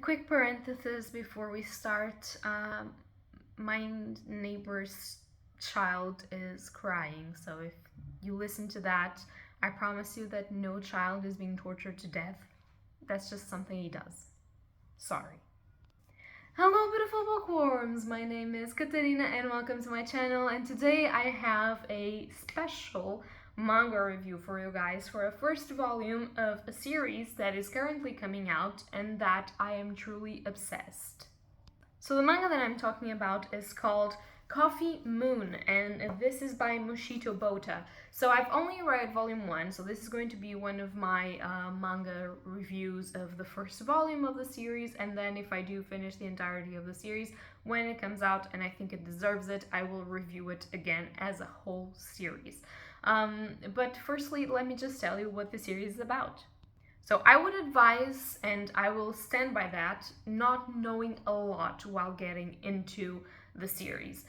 quick parenthesis before we start. My neighbor's child is crying, so if you listen to that, I promise you that no child is being tortured to death. That's just something he does. Sorry. Hello, beautiful bookworms! My name is Katarina and welcome to my channel. And today I have a special manga review for you guys for a first volume of a series that is currently coming out and that I am truly obsessed. So the manga that I'm talking about is called Coffee Moon, and this is by Moshito Bota. So I've only read volume 1, so this is going to be one of my manga reviews of the first volume of the series, and then if I do finish the entirety of the series, when it comes out and I think it deserves it, I will review it again as a whole series. But firstly, let me just tell you what the series is about. So I would advise, and I will stand by that, not knowing a lot while getting into the series.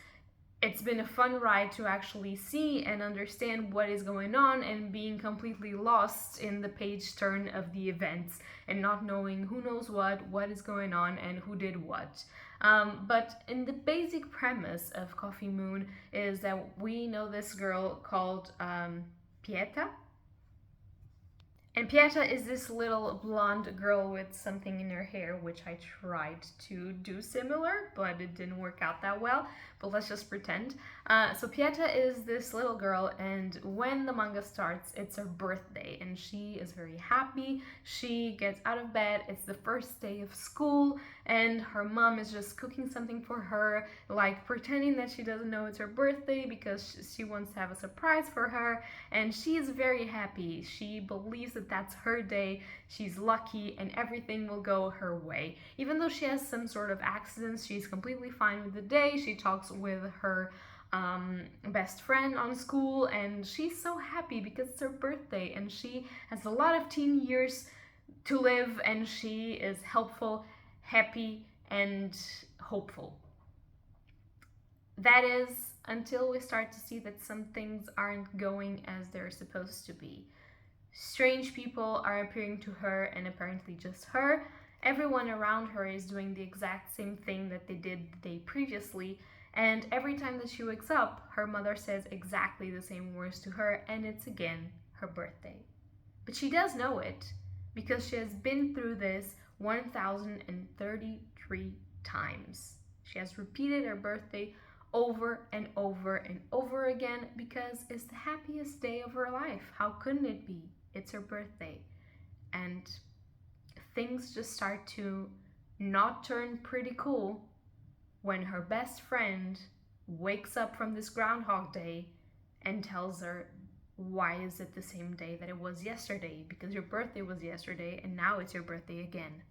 It's been a fun ride to actually see and understand what is going on and being completely lost in the page turn of the events and not knowing who knows what is going on and who did what. But in the basic premise of Coffee Moon is that we know this girl called Pieta. And Pieta is this little blonde girl with something in her hair, which I tried to do similar, but it didn't work out that well. But let's just pretend. So Pieta is this little girl, and when the manga starts, it's her birthday, and she is very happy. She gets out of bed, it's the first day of school, and her mom is just cooking something for her, like pretending that she doesn't know it's her birthday because she wants to have a surprise for her, and she is very happy. She believes that that's her day, she's lucky, and everything will go her way. Even though she has some sort of accidents, she's completely fine with the day. She talks with her best friend on school, and she's so happy because it's her birthday and she has a lot of teen years to live, and she is helpful, happy, and hopeful. That is until we start to see that some things aren't going as they're supposed to be. Strange people are appearing to her, and apparently just her. Everyone around her is doing the exact same thing that they did the day previously, and every time that she wakes up, her mother says exactly the same words to her, and it's again her birthday. But she does know it, because she has been through this 1,033 times. She has repeated her birthday over and over and over again because it's the happiest day of her life. How couldn't it be? It's her birthday. And things just start to not turn pretty cool when her best friend wakes up from this Groundhog Day and tells her, why is it the same day that it was yesterday? Because your birthday was yesterday and now it's your birthday again.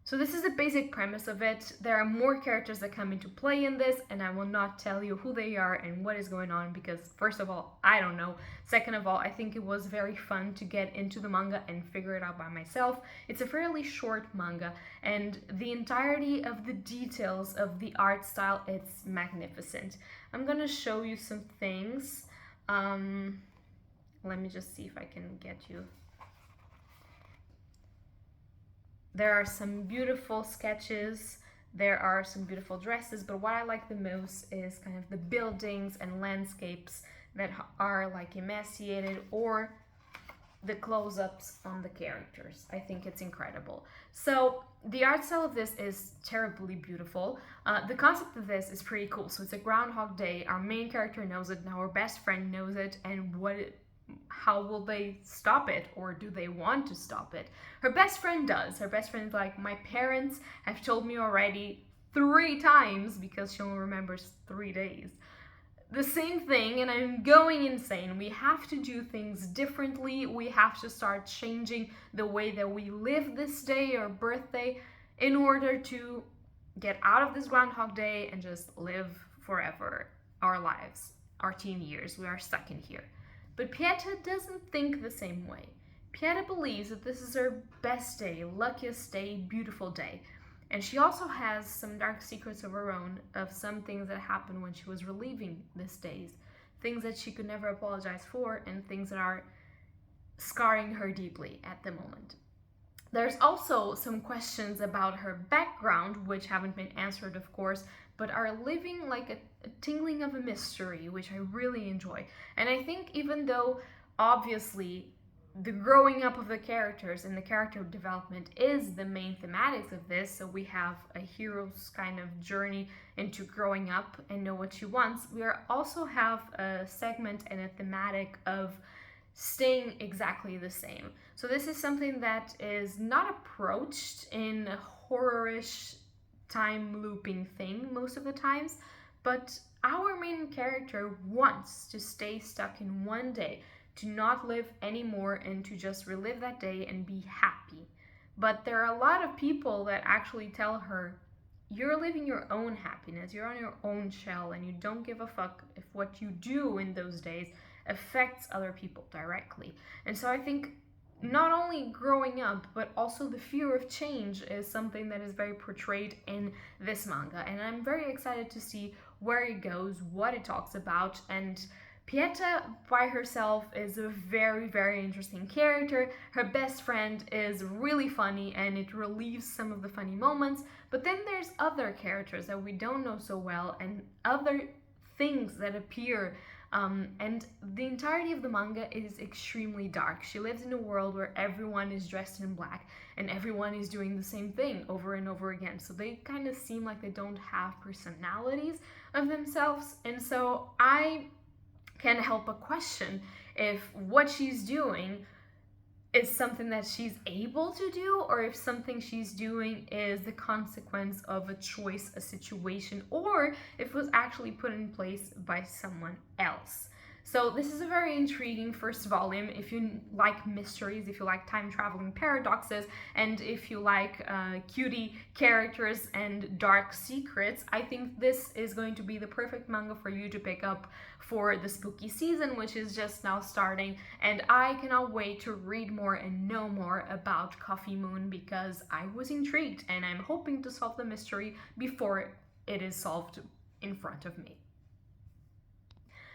So this is the basic premise of it. There are more characters that come into play in this, and I will not tell you who they are and what is going on because, first of all, I don't know. Second of all, I think it was very fun to get into the manga and figure it out by myself. It's a fairly short manga, and the entirety of the details of the art style, it's magnificent. I'm gonna show you some things. Let me just see if I can get you. There are some beautiful sketches, there are some beautiful dresses, but what I like the most is kind of the buildings and landscapes that are like emaciated, or the close-ups on the characters. I think it's incredible. So the art style of this is terribly beautiful. The concept of this is pretty cool. So it's a Groundhog Day, our main character knows it, now our best friend knows it, and how will they stop it, or do they want to stop it? Her best friend does. Her best friend is like, my parents have told me already 3 times, because she only remembers 3 days, the same thing, and I'm going insane. We have to do things differently. We have to start changing the way that we live this day or birthday in order to get out of this Groundhog Day and just live forever our lives, our teen years. We are stuck in here. But Pieta doesn't think the same way. Pieta believes that this is her best day, luckiest day, beautiful day. And she also has some dark secrets of her own, of some things that happened when she was relieving these days. Things that she could never apologize for, and things that are scarring her deeply at the moment. There's also some questions about her background, which haven't been answered, of course, but are living like a tingling of a mystery, which I really enjoy. And I think even though obviously the growing up of the characters and the character development is the main thematics of this, so we have a hero's kind of journey into growing up and know what she wants, we also have a segment and a thematic of staying exactly the same. So this is something that is not approached in a horrorish time looping thing most of the times, but our main character wants to stay stuck in one day, to not live anymore and to just relive that day and be happy. But there are a lot of people that actually tell her, you're living your own happiness, you're on your own shell, and you don't give a fuck if what you do in those days affects other people directly. And so I think not only growing up, but also the fear of change is something that is very portrayed in this manga. And I'm very excited to see where it goes, what it talks about, and Pieta by herself is a very, very interesting character. Her best friend is really funny and it relieves some of the funny moments, but then there's other characters that we don't know so well and other things that appear. And the entirety of the manga is extremely dark. She lives in a world where everyone is dressed in black and everyone is doing the same thing over and over again. So they kind of seem like they don't have personalities of themselves. And so I can help but question if what she's doing is something that she's able to do, or if something she's doing is the consequence of a choice, a situation, or if it was actually put in place by someone else. So this is a very intriguing first volume. If you like mysteries, if you like time traveling paradoxes, and if you like cutie characters and dark secrets, I think this is going to be the perfect manga for you to pick up for the spooky season, which is just now starting. And I cannot wait to read more and know more about Coffee Moon because I was intrigued and I'm hoping to solve the mystery before it is solved in front of me.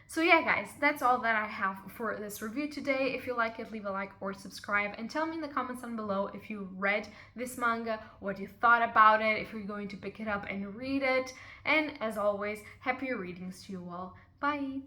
So yeah guys, that's all that I have for this review today. If you like it, leave a like or subscribe and tell me in the comments down below if you read this manga, what you thought about it, if you're going to pick it up and read it. And as always, happy readings to you all. Bye!